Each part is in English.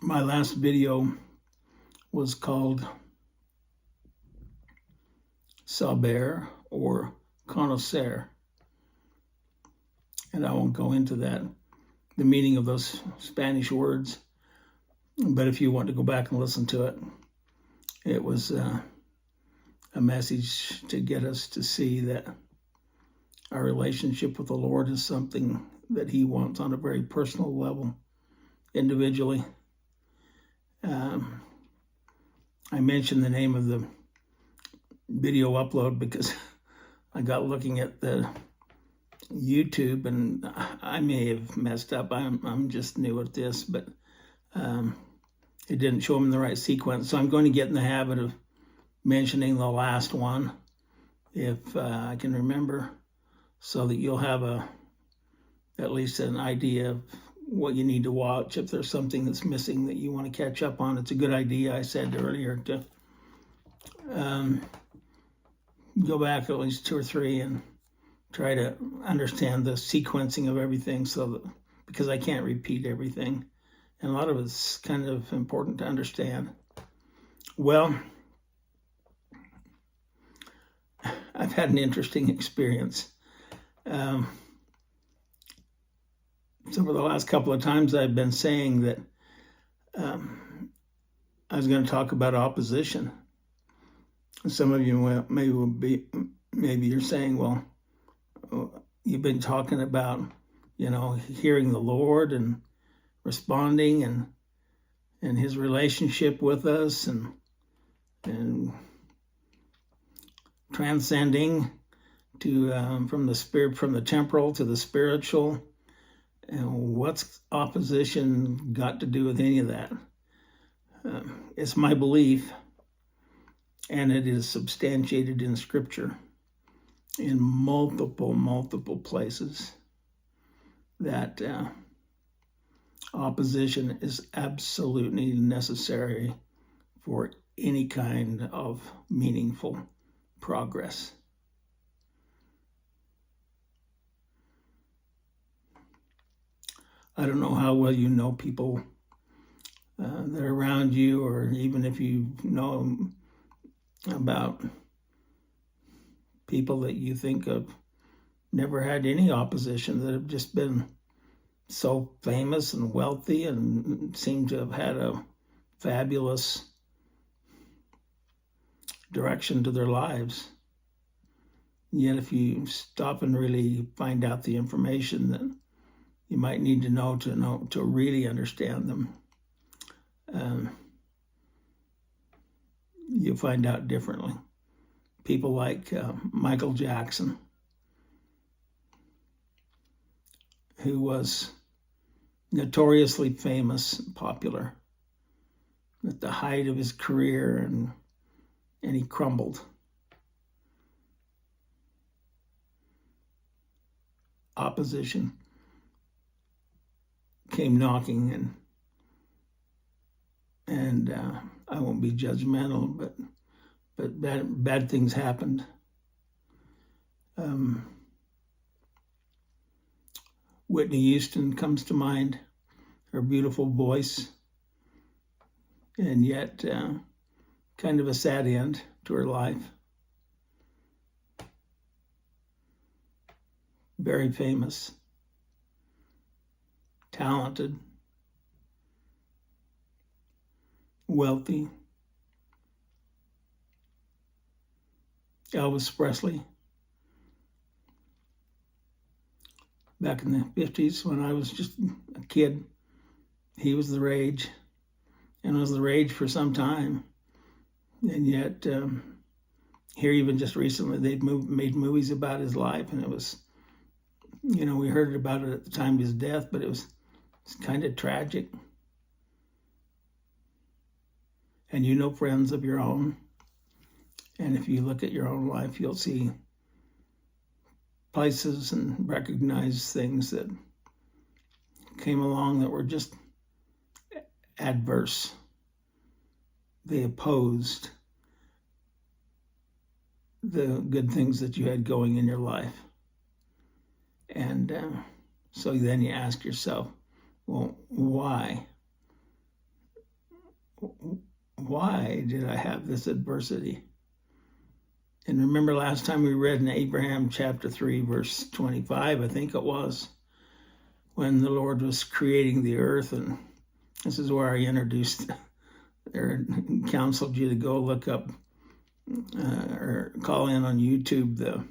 My last video was called Saber or Connoisseur, and I won't go into that, the meaning of those Spanish words, but if you want to go back and listen to it, it was a message to get us to see that our relationship with the Lord is something that He wants on a very personal level, individually. I mentioned the name of the video upload because I got looking at the YouTube and I may have messed up. I'm just new at this, but it didn't show them in the right sequence. So I'm going to get in the habit of mentioning the last one if I can remember, so that you'll have at least an idea of what you need to watch. If there's something that's missing that you want to catch up on, it's a good idea, I said earlier, to go back at least 2 or 3 and try to understand the sequencing of everything, so that, because I can't repeat everything, and a lot of it's kind of important to understand. Well, I've had an interesting experience. So for the last couple of times I've been saying that I was going to talk about opposition. Some of you maybe you're saying, well, you've been talking about, hearing the Lord and responding and His relationship with us and transcending to from the temporal to the spiritual. And what's opposition got to do with any of that? It's my belief, and it is substantiated in Scripture in multiple places, that opposition is absolutely necessary for any kind of meaningful progress. I don't know how well you know people that are around you, or even if you know about people that you think have never had any opposition, that have just been so famous and wealthy and seem to have had a fabulous direction to their lives. Yet if you stop and really find out the information that you might need to know to really understand them, you find out differently. People like Michael Jackson, who was notoriously famous and popular at the height of his career, and he crumbled. Opposition came knocking, and I won't be judgmental, but bad things happened. Whitney Houston comes to mind, her beautiful voice, and yet kind of a sad end to her life. Very famous, talented, wealthy. Elvis Presley, back in the 50s when I was just a kid, he was the rage, and was the rage for some time. And yet, here even just recently, they've made movies about his life, and it was, we heard about it at the time of his death, but it's kind of tragic. And friends of your own, and if you look at your own life, you'll see places and recognize things that came along that were just adverse. They opposed the good things that you had going in your life. And so then you ask yourself, well, why? why did I have this adversity? And remember last time we read in Abraham chapter 3, verse 25, I think it was, when the Lord was creating the earth. And this is where I introduced or counseled you to go look up or call in on YouTube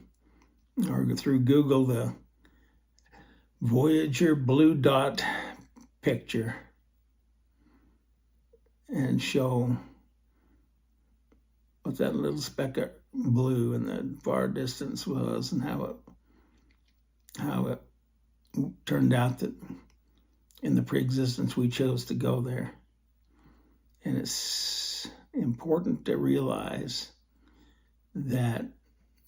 or through Google the Voyager blue dot picture and show what that little speck of blue in the far distance was, and how it turned out that in the pre-existence we chose to go there. And it's important to realize that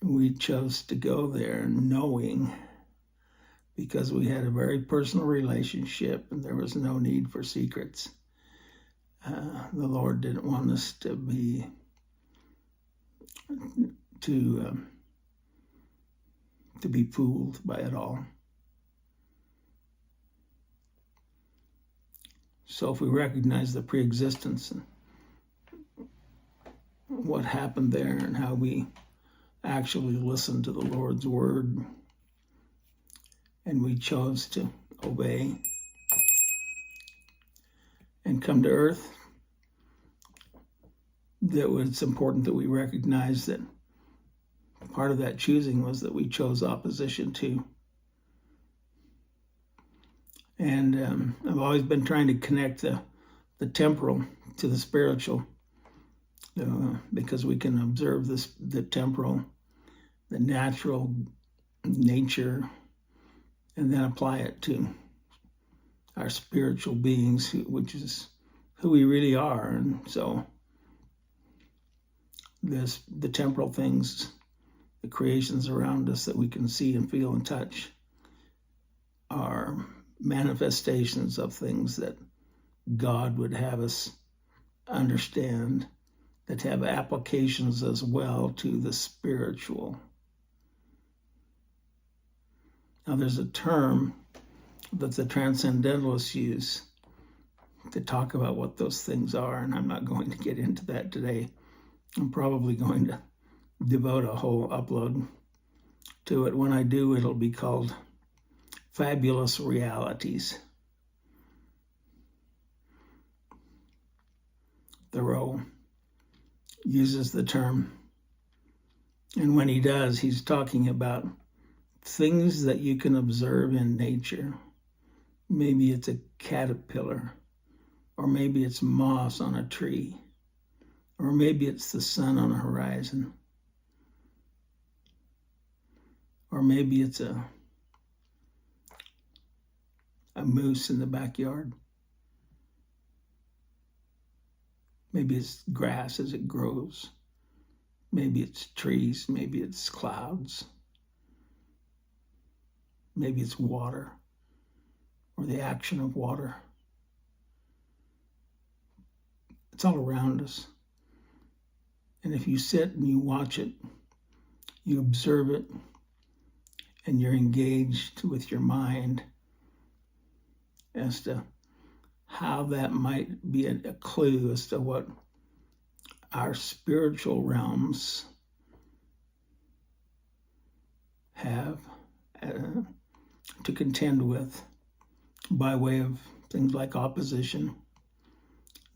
we chose to go there knowing, because we had a very personal relationship and there was no need for secrets. The Lord didn't want us to be fooled by it all. So if we recognize the pre-existence and what happened there and how we actually listened to the Lord's word and we chose to obey and come to earth, that it's important that we recognize that part of that choosing was that we chose opposition to. And I've always been trying to connect the temporal to the spiritual, because we can observe the temporal, the natural nature, and then apply it to our spiritual beings, which is who we really are. And so the temporal things, the creations around us that we can see and feel and touch, are manifestations of things that God would have us understand, that have applications as well to the spiritual. Now, there's a term that the transcendentalists use to talk about what those things are, and I'm not going to get into that today. I'm probably going to devote a whole upload to it. When I do, it'll be called fabulous realities. Thoreau uses the term, and when he does, he's talking about things that you can observe in nature. Maybe it's a caterpillar, or maybe it's moss on a tree, or maybe it's the sun on a horizon, or maybe it's a moose in the backyard. Maybe it's grass as it grows. Maybe it's trees. Maybe it's clouds. Maybe it's water or the action of water. It's all around us. And if you sit and you watch it, you observe it, and you're engaged with your mind as to how that might be a clue as to what our spiritual realms have to contend with by way of things like opposition,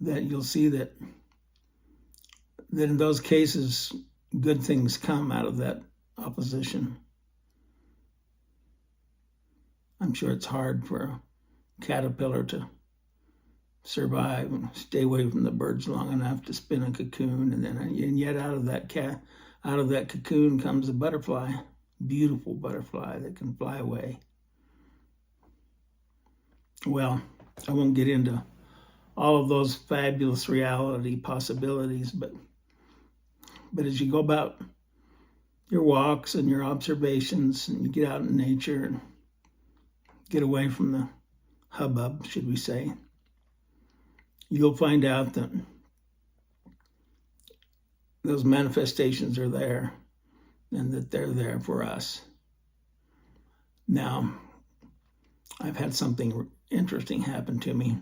that you'll see that in those cases, good things come out of that opposition. I'm sure it's hard for a caterpillar to survive and stay away from the birds long enough to spin a cocoon, and yet out of that cocoon comes a butterfly, beautiful butterfly that can fly away. Well, I won't get into all of those fabulous reality possibilities, but as you go about your walks and your observations, and you get out in nature and get away from the hubbub, should we say, you'll find out that those manifestations are there and that they're there for us. Now, I've had something interesting happen to me,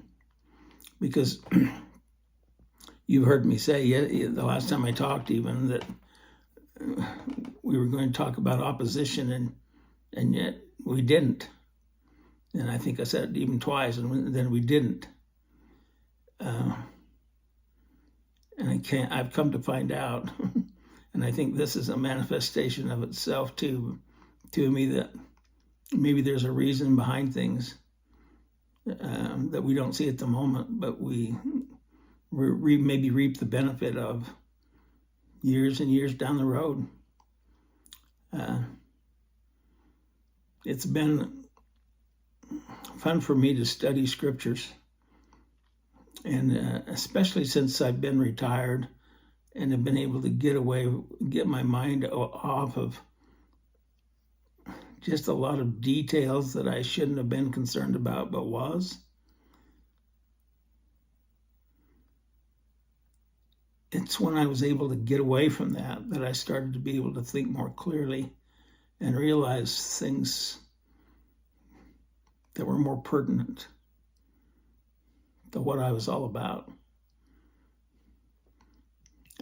because you've heard me say the last time I talked even that we were going to talk about opposition, and yet we didn't. And I think I said it even twice, and then we didn't. And I've come to find out, and I think this is a manifestation of itself to me, that maybe there's a reason behind things that we don't see at the moment, but we maybe reap the benefit of years and years down the road. It's been fun for me to study scriptures, and especially since I've been retired and have been able to get my mind off of just a lot of details that I shouldn't have been concerned about, but was. It's when I was able to get away from that I started to be able to think more clearly and realize things that were more pertinent to what I was all about.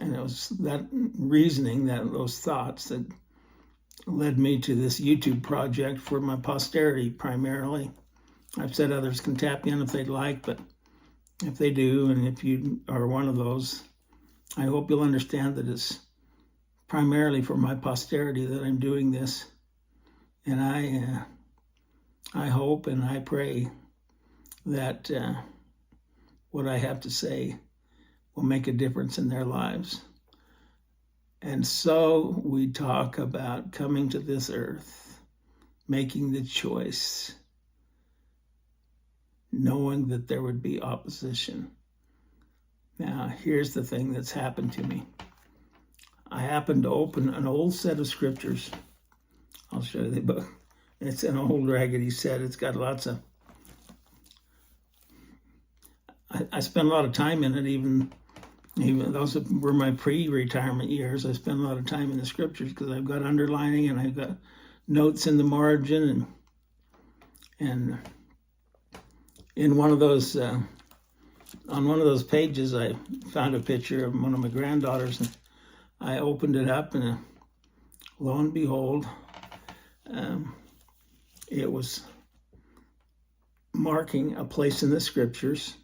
And it was that reasoning, those thoughts that led me to this YouTube project for my posterity primarily. I've said others can tap in if they'd like, but if they do, and if you are one of those, I hope you'll understand that it's primarily for my posterity that I'm doing this. And I hope and I pray that what I have to say will make a difference in their lives. And so we talk about coming to this earth, making the choice, knowing that there would be opposition. Now, here's the thing that's happened to me. I happened to open an old set of scriptures. I'll show you the book. It's an old raggedy set. It's got lots of... I spent a lot of time in it, even those were my pre-retirement years. I spent a lot of time in the scriptures because I've got underlining and I've got notes in the margin, and in one of those on one of those pages I found a picture of one of my granddaughters, and I opened it up, and lo and behold, it was marking a place in the scriptures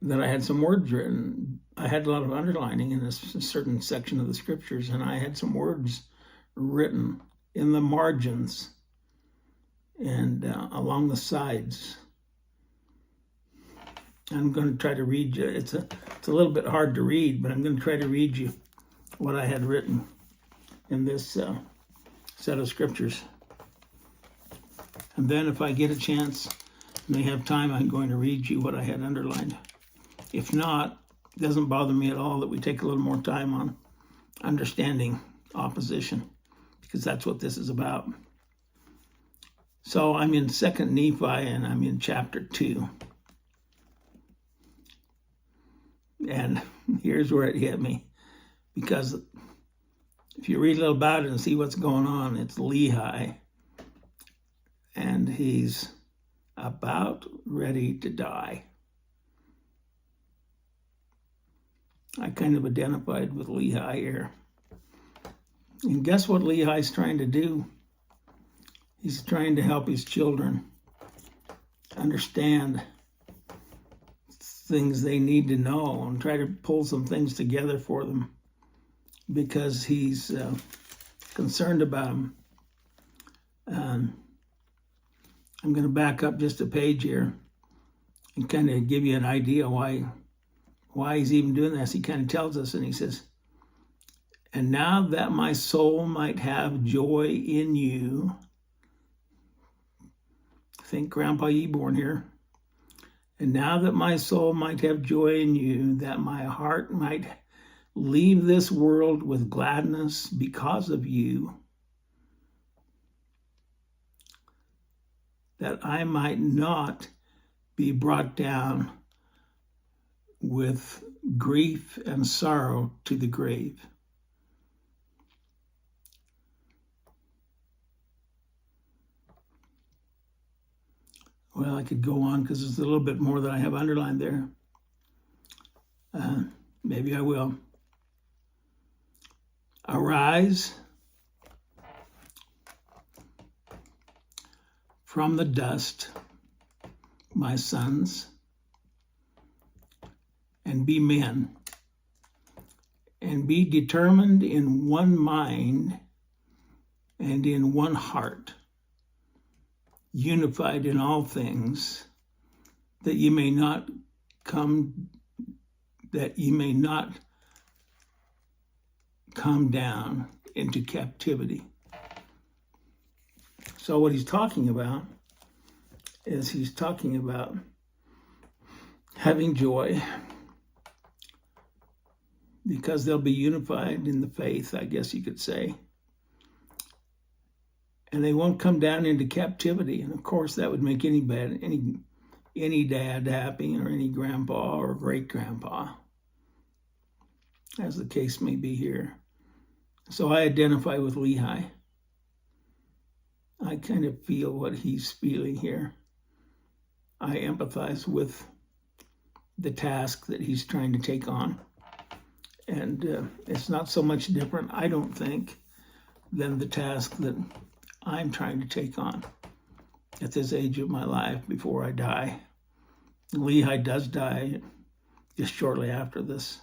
that I had some words written. I had a lot of underlining in this certain section of the scriptures, and I had some words written in the margins and along the sides. I'm going to try to read you. It's a little bit hard to read, but I'm going to try to read you what I had written in this set of scriptures. And then if I get a chance, may have time, I'm going to read you what I had underlined. If not, it doesn't bother me at all that we take a little more time on understanding opposition, because that's what this is about. So I'm in 2 Nephi, and I'm in chapter 2. And here's where it hit me, because if you read a little about it and see what's going on, it's Lehi, and he's about ready to die. I kind of identified with Lehi here. And guess what Lehi's trying to do? He's trying to help his children understand things they need to know and try to pull some things together for them, because he's concerned about them. I'm going to back up just a page here and kind of give you an idea why he's even doing this. He kind of tells us, and he says, "And now that my soul might have joy in you," think Grandpa Eborn here, "and now that my soul might have joy in you, that my heart might leave this world with gladness because of you, that I might not be brought down with grief and sorrow to the grave." Well, I could go on because there's a little bit more that I have underlined there. Maybe I will. Arise from the dust, my sons, and be men, and be determined in one mind and in one heart, unified in all things, that ye may not come down into captivity. So what he's talking about is he's talking about having joy because they'll be unified in the faith, I guess you could say. And they won't come down into captivity. And of course, that would make any dad happy, or any grandpa or great grandpa, as the case may be here. So I identify with Lehi. I kind of feel what he's feeling here. I empathize with the task that he's trying to take on. And it's not so much different, I don't think, than the task that I'm trying to take on at this age of my life before I die. Lehi does die just shortly after this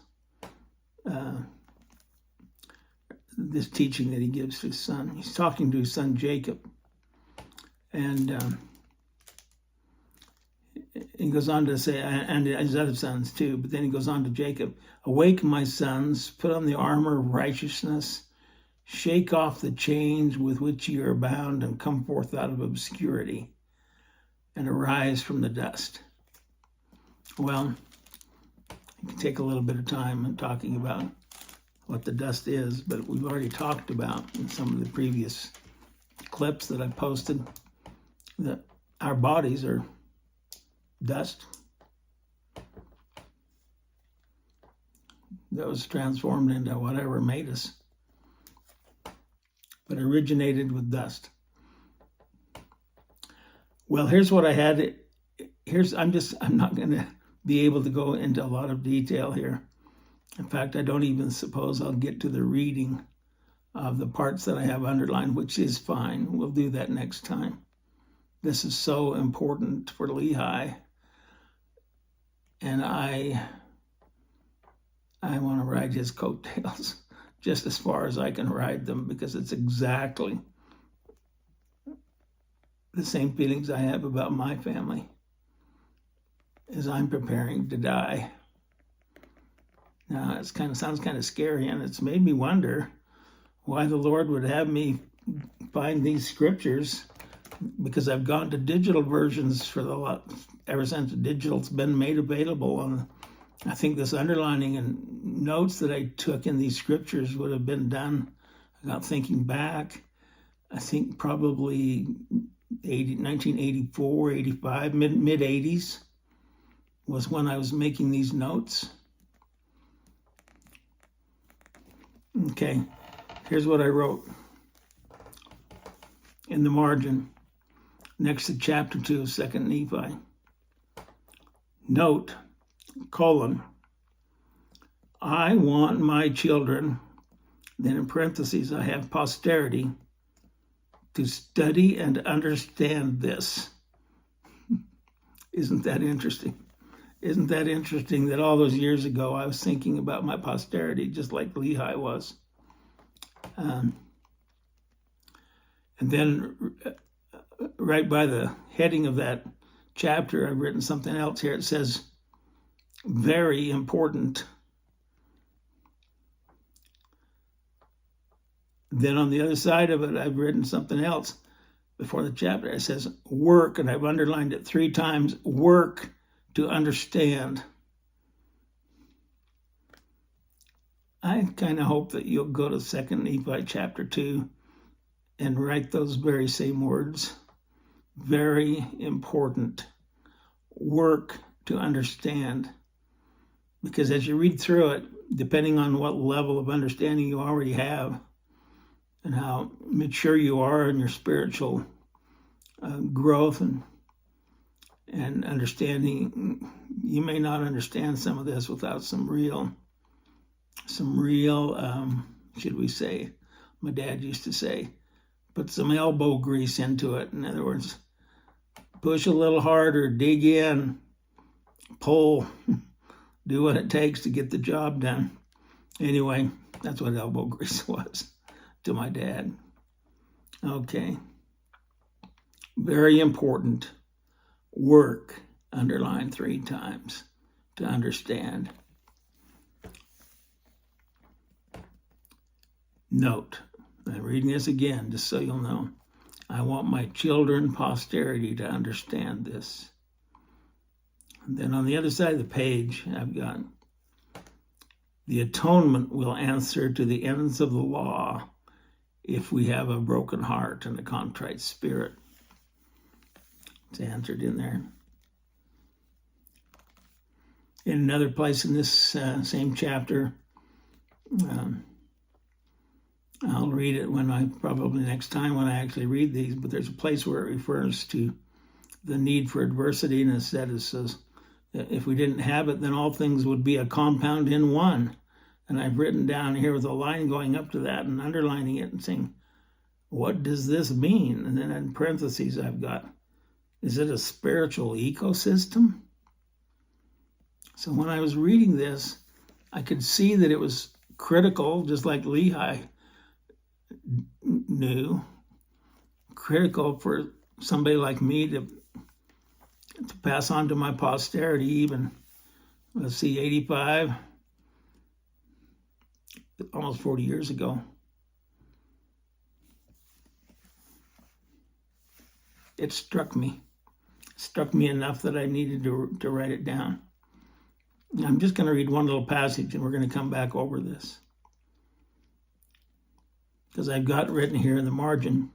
this teaching that he gives to his son. He's talking to his son Jacob, and he goes on to say, and his other sons too, but then he goes on to Jacob, awake, my sons, put on the armor of righteousness, shake off the chains with which you are bound, and come forth out of obscurity, and arise from the dust. Well, I can take a little bit of time in talking about what the dust is, but we've already talked about in some of the previous clips that I posted that our bodies are dust that was transformed into whatever made us, but originated with dust. Well, here's what I had. I'm not going to be able to go into a lot of detail here. In fact, I don't even suppose I'll get to the reading of the parts that I have underlined, which is fine. We'll do that next time. This is so important for Lehi, and I want to ride his coattails just as far as I can ride them, because it's exactly the same feelings I have about my family as I'm preparing to die. Now, it sounds kind of scary, and it's made me wonder why the Lord would have me find these scriptures, because I've gone to digital versions ever since digital's been made available. And I think this underlining and notes that I took in these scriptures would have been done, without thinking back, I think probably 1984, 85, mid-80s was when I was making these notes. Okay, here's what I wrote in the margin next to chapter 2 of 2 Nephi. Note, I want my children, then in parentheses I have posterity, to study and understand this. Isn't that interesting? Isn't that interesting that all those years ago I was thinking about my posterity just like Lehi was? And then right by the heading of that chapter, I've written something else here. It says, very important. Then on the other side of it, I've written something else before the chapter. It says, work, and I've underlined it 3 times, work to understand. I kind of hope that you'll go to 2 Nephi chapter 2 and write those very same words. Very important. Work to understand. Because as you read through it, depending on what level of understanding you already have and how mature you are in your spiritual growth and and understanding. You may not understand some of this without some real, should we say, my dad used to say, put some elbow grease into it. In other words, push a little harder, dig in, pull, do what it takes to get the job done. Anyway, that's what elbow grease was to my dad. Okay. Very important. Work, underline 3 times to understand. Note, I'm reading this again just so you'll know. I want my children, posterity, to understand this. And then on the other side of the page, I've got the atonement will answer to the ends of the law if we have a broken heart and a contrite spirit. It's answered in there. In another place in this same chapter, I'll read it probably next time when I actually read these, but there's a place where it refers to the need for adversity, and instead it says, if we didn't have it, then all things would be a compound in one. And I've written down here with a line going up to that and underlining it and saying, what does this mean? And then in parentheses I've got, is it a spiritual ecosystem? So when I was reading this, I could see that it was critical, just like Lehi knew, critical for somebody like me to pass on to my posterity, even, 85, almost 40 years ago. It struck me enough that I needed to write it down. I'm just going to read one little passage and we're going to come back over this. Because I've got written here in the margin,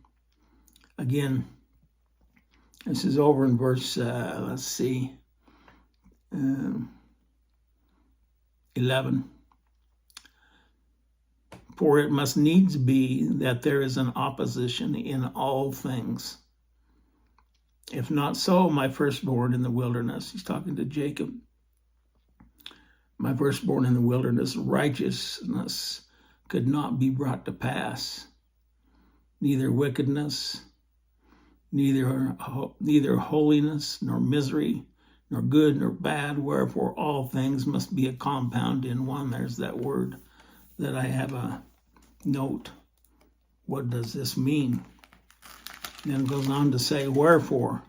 again, this is over in verse, 11. For it must needs be that there is an opposition in all things. If not so, my firstborn in the wilderness, he's talking to Jacob, my firstborn in the wilderness, righteousness could not be brought to pass, neither wickedness, neither holiness, nor misery, nor good, nor bad, wherefore all things must be a compound in one. There's that word that I have a note. What does this mean? Then it goes on to say, wherefore,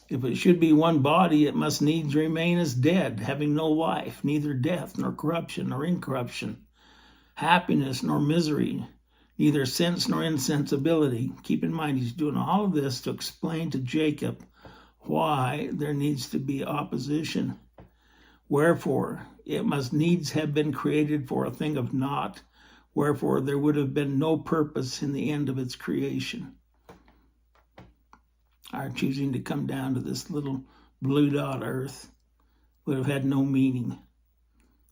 if it should be one body, it must needs remain as dead, having no life, neither death, nor corruption, nor incorruption, happiness, nor misery, neither sense nor insensibility. Keep in mind, he's doing all of this to explain to Jacob why there needs to be opposition. Wherefore, it must needs have been created for a thing of naught, wherefore there would have been no purpose in the end of its creation. Our choosing to come down to this little blue dot earth would have had no meaning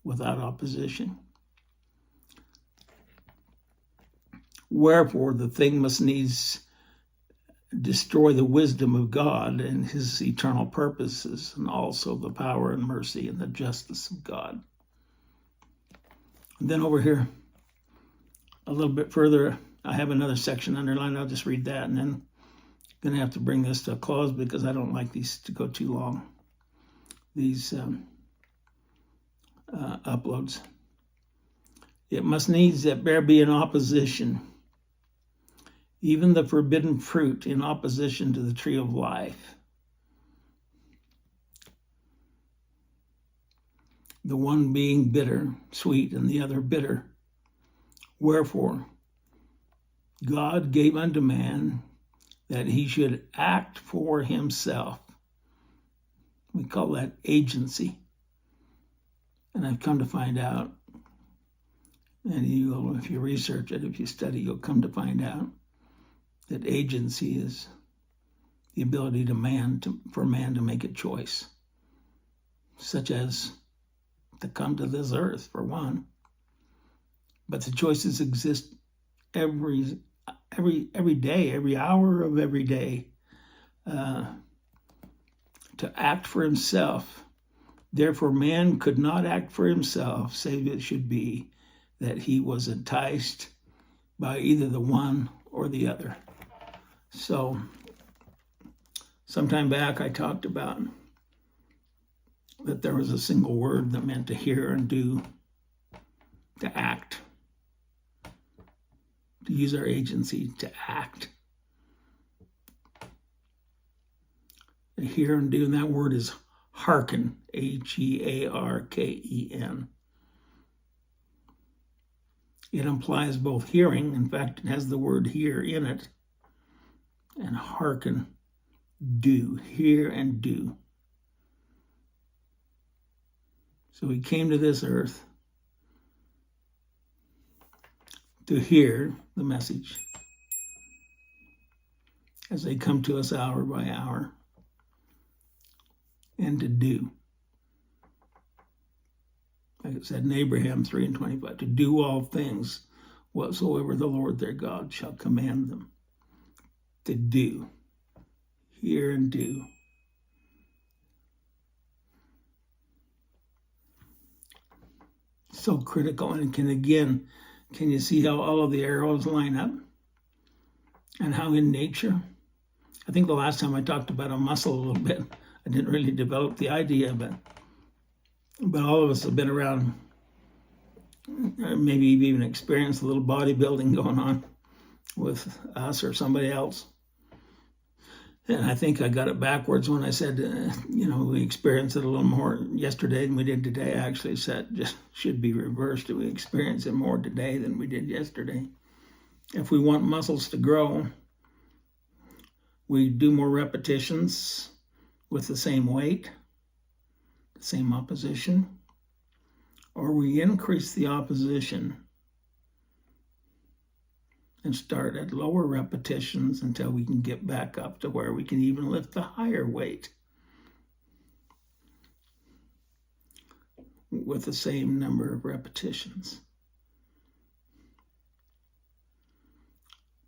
without opposition. Wherefore the thing must needs destroy the wisdom of God and his eternal purposes, and also the power and mercy and the justice of God. And then over here, a little bit further, I have another section underlined. I'll just read that, and then I'm going to have to bring this to a close because I don't like these to go too long, these uploads. It must needs that there be an opposition, even the forbidden fruit in opposition to the tree of life. The one being bitter, sweet, and the other bitter. Wherefore, God gave unto man that he should act for himself. We call that agency. And I've come to find out, and you will, if you research it, if you study, you'll come to find out that agency is the ability for man to make a choice, such as to come to this earth, for one. But the choices exist every day, every hour of every day. to act for himself. Therefore, man could not act for himself, save it should be that he was enticed by either the one or the other. So, sometime back I talked about that there was a single word that meant to hear and do, to act, to use our agency to act. To hear and do, and that word is hearken, Hearken. It implies both hearing, in fact, it has the word hear in it, and hearken, do, hear and do. So he came to this earth to hear the message as they come to us hour by hour, and to do. Like it said in Abraham 3:25, to do all things whatsoever the Lord their God shall command them. To do, hear and do. So critical, and can you see how all of the arrows line up? And how in nature, I think the last time I talked about a muscle a little bit, I didn't really develop the idea, but all of us have been around, maybe you've even experienced a little bodybuilding going on with us or somebody else. And I think I got it backwards when I said, we experienced it a little more yesterday than we did today. I actually said just should be reversed. We experience it more today than we did yesterday. If we want muscles to grow, we do more repetitions with the same weight, the same opposition, or we increase the opposition and start at lower repetitions until we can get back up to where we can even lift the higher weight with the same number of repetitions.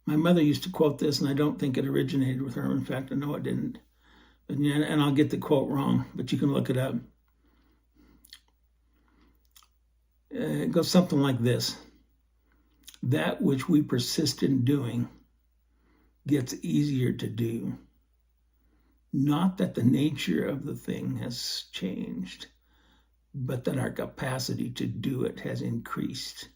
My mother used to quote this, and I don't think it originated with her. In fact, I know it didn't. And I'll get the quote wrong, but you can look it up. It goes something like this. That which we persist in doing gets easier to do. Not that the nature of the thing has changed, but that our capacity to do it has increased.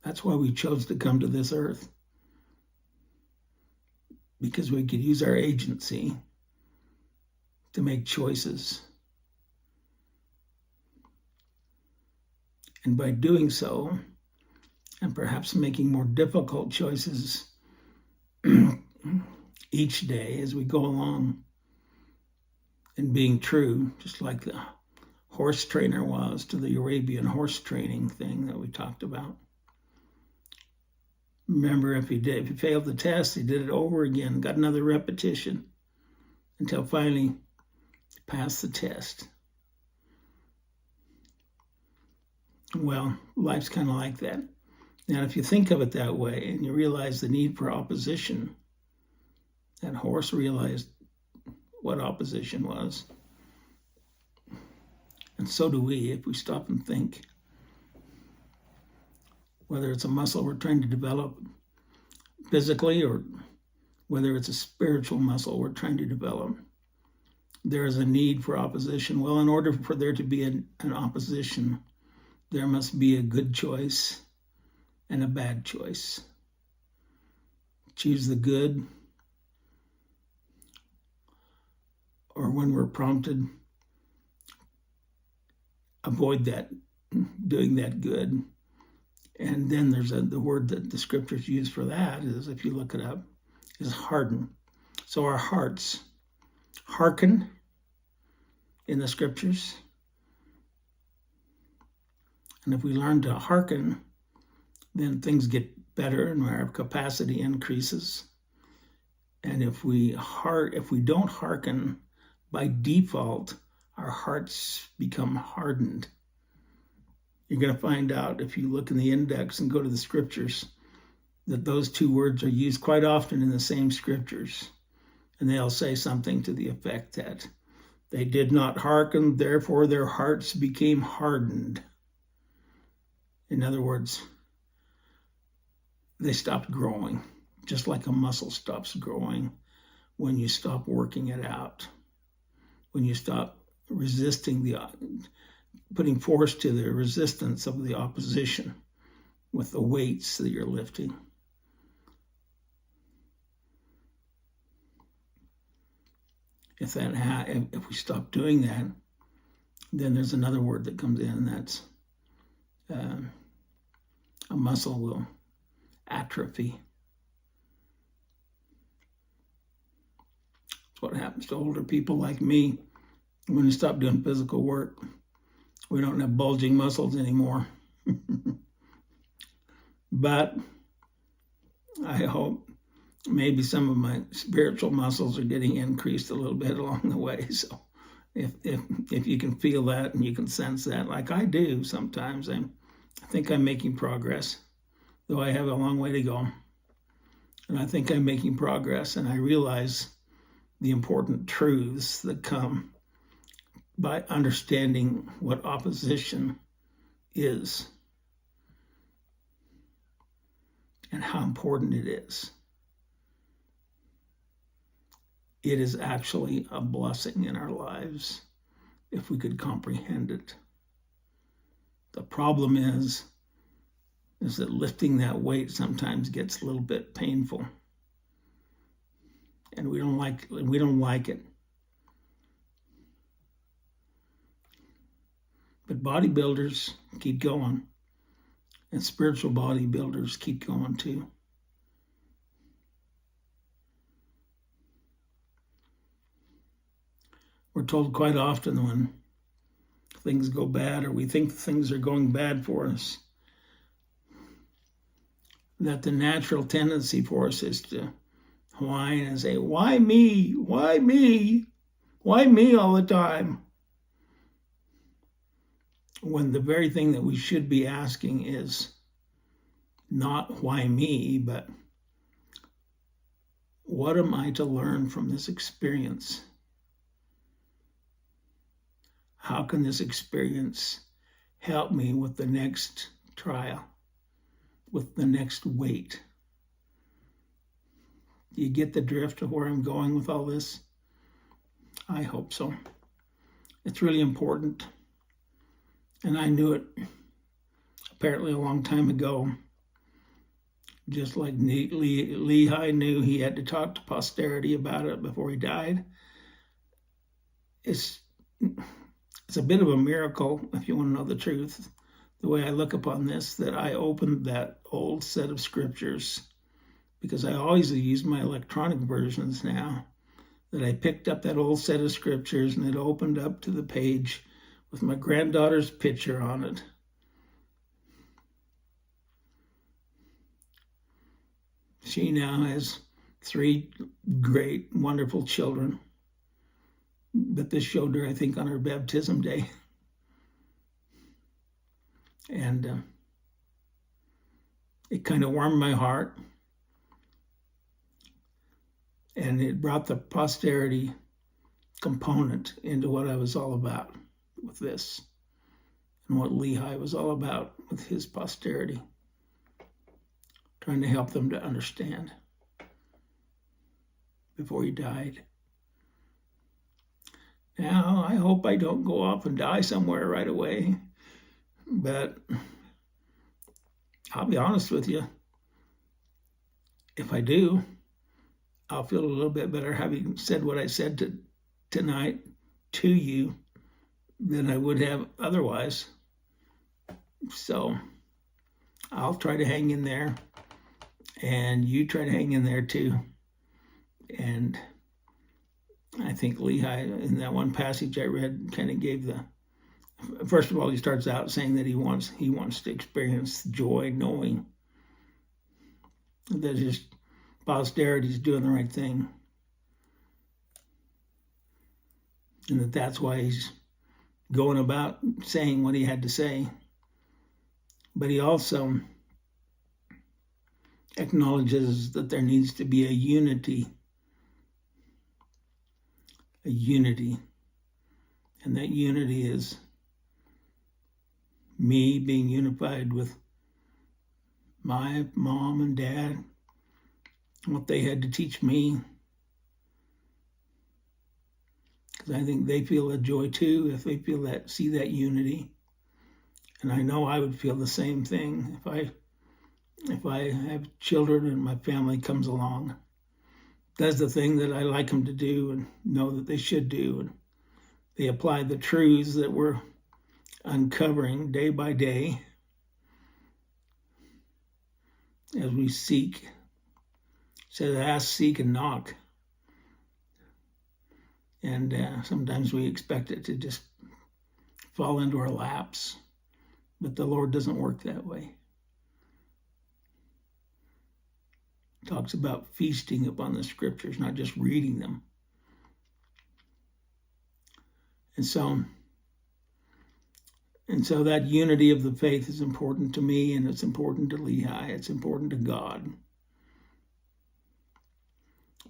That's why we chose to come to this earth, because we could use our agency to make choices. And by doing so, and perhaps making more difficult choices each day as we go along, and being true, just like the horse trainer was to the Arabian horse training thing that we talked about. Remember, if he failed the test, he did it over again, got another repetition until finally he passed the test. Well, life's kind of like that. Now, if you think of it that way and you realize the need for opposition, that horse realized what opposition was. And so do we, if we stop and think. Whether it's a muscle we're trying to develop physically or whether it's a spiritual muscle we're trying to develop, there is a need for opposition. Well, in order for there to be an opposition, there must be a good choice and a bad choice. Choose the good, or when we're prompted, avoid that, doing that good. And then there's the word that the scriptures use for that is, if you look it up, is harden. So our hearts hearken in the scriptures. And if we learn to hearken, then things get better and our capacity increases. And if we don't hearken, by default, our hearts become hardened. You're going to find out if you look in the index and go to the scriptures, that those two words are used quite often in the same scriptures. And they'll say something to the effect that they did not hearken, therefore their hearts became hardened. In other words, they stopped growing, just like a muscle stops growing when you stop working it out, when you stop resisting putting force to the resistance of the opposition with the weights that you're lifting. If we stop doing that, then there's another word that comes in, and that's a muscle will atrophy. That's what happens to older people like me when you stop doing physical work. We don't have bulging muscles anymore. But I hope maybe some of my spiritual muscles are getting increased a little bit along the way. So if you can feel that and you can sense that, like I do sometimes, I think I'm making progress, though I have a long way to go. And I think I'm making progress, and I realize the important truths that come by understanding what opposition is and how important it is. It is actually a blessing in our lives if we could comprehend it. The problem is that lifting that weight sometimes gets a little bit painful, and we don't like it. But bodybuilders keep going, and spiritual bodybuilders keep going too. We're told quite often when things go bad, or we think things are going bad for us, that the natural tendency for us is to whine and say, why me? Why me? Why me all the time? When the very thing that we should be asking is not why me, but what am I to learn from this experience? How can this experience help me with the next trial, with the next weight? Do you get the drift of where I'm going with all this? I hope so. It's really important. And I knew it apparently a long time ago. Just like Lehi knew he had to talk to posterity about it before he died. It's a bit of a miracle, if you want to know the truth, the way I look upon this, that I opened that old set of scriptures, because I always use my electronic versions now, that I picked up that old set of scriptures and it opened up to the page with my granddaughter's picture on it. She now has 3 great, wonderful children. But this showed her, I think, on her baptism day. And it kind of warmed my heart. And it brought the posterity component into what I was all about with this, and what Lehi was all about with his posterity, trying to help them to understand before he died. Now, I hope I don't go off and die somewhere right away, but I'll be honest with you. If I do, I'll feel a little bit better having said what I said tonight to you than I would have otherwise. So I'll try to hang in there, and you try to hang in there too. And I think Lehi, in that one passage I read, kind of gave first of all, he starts out saying that he wants to experience joy, knowing that his posterity is doing the right thing, and that's why he's going about saying what he had to say. But he also acknowledges that there needs to be a unity. And that unity is me being unified with my mom and dad, what they had to teach me. Because I think they feel a joy too if they feel that, see that unity. And I know I would feel the same thing if I have children and my family comes along. That's the thing that I like them to do and know that they should do. And they apply the truths that we're uncovering day by day as we seek. It says, ask, seek, and knock. And sometimes we expect it to just fall into our laps. But the Lord doesn't work that way. He talks about feasting upon the scriptures, not just reading them. And so that unity of the faith is important to me, and it's important to Lehi. It's important to God.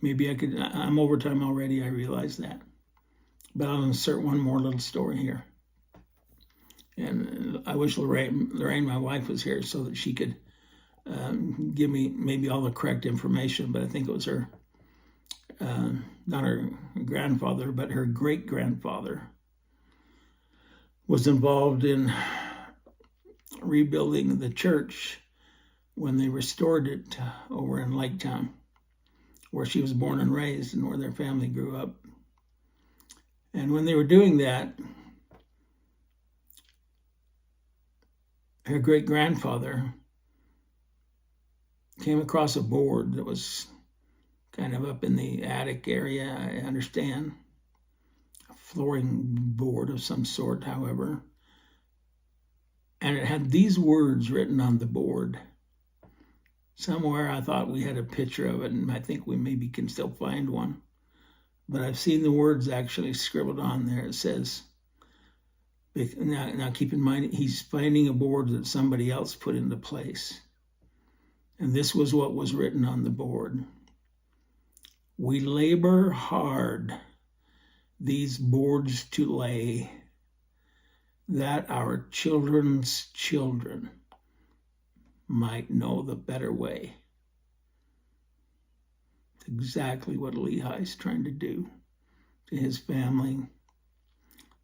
Maybe I'm over time already, I realize that. But I'll insert one more little story here. And I wish Lorraine, my wife, was here so that she could give me maybe all the correct information, but I think it was her, not her grandfather, but her great-grandfather was involved in rebuilding the church when they restored it over in Lake Town, where she was born and raised and where their family grew up. And when they were doing that, her great-grandfather came across a board that was kind of up in the attic area, I understand. A flooring board of some sort, however. And it had these words written on the board. Somewhere I thought we had a picture of it, and I think we maybe can still find one. But I've seen the words actually scribbled on there. It says, now keep in mind, he's finding a board that somebody else put into place. And this was what was written on the board. We labor hard these boards to lay, that our children's children might know the better way. It's exactly what Lehi's trying to do to his family.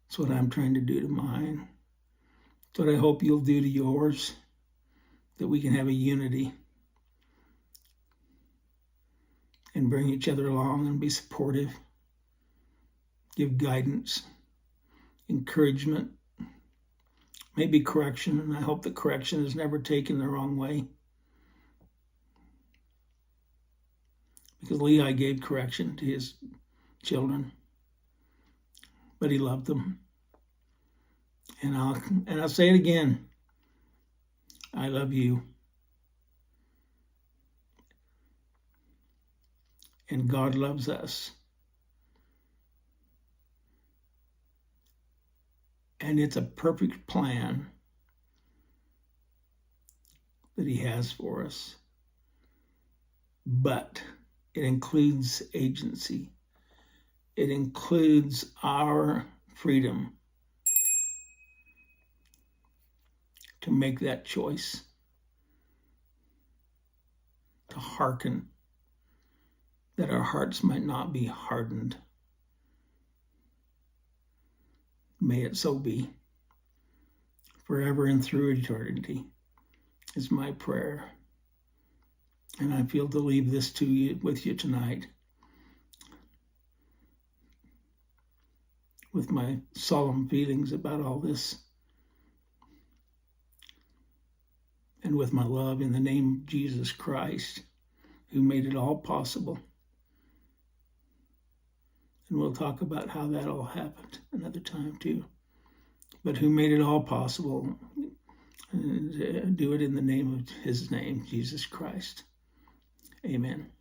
It's what I'm trying to do to mine. It's what I hope you'll do to yours, that we can have a unity and bring each other along and be supportive, give guidance, encouragement, maybe correction, and I hope the correction is never taken the wrong way. Because Lehi gave correction to his children, but he loved them. And I'll say it again, I love you. And God loves us. And it's a perfect plan that he has for us. But it includes agency. It includes our freedom to make that choice, to hearken, that our hearts might not be hardened. May it so be, forever and through eternity, is my prayer. And I feel to leave this with you tonight, with my solemn feelings about all this, and with my love in the name of Jesus Christ, who made it all possible. And we'll talk about how that all happened another time too. But who made it all possible, and do it in the name of his name, Jesus Christ. Amen.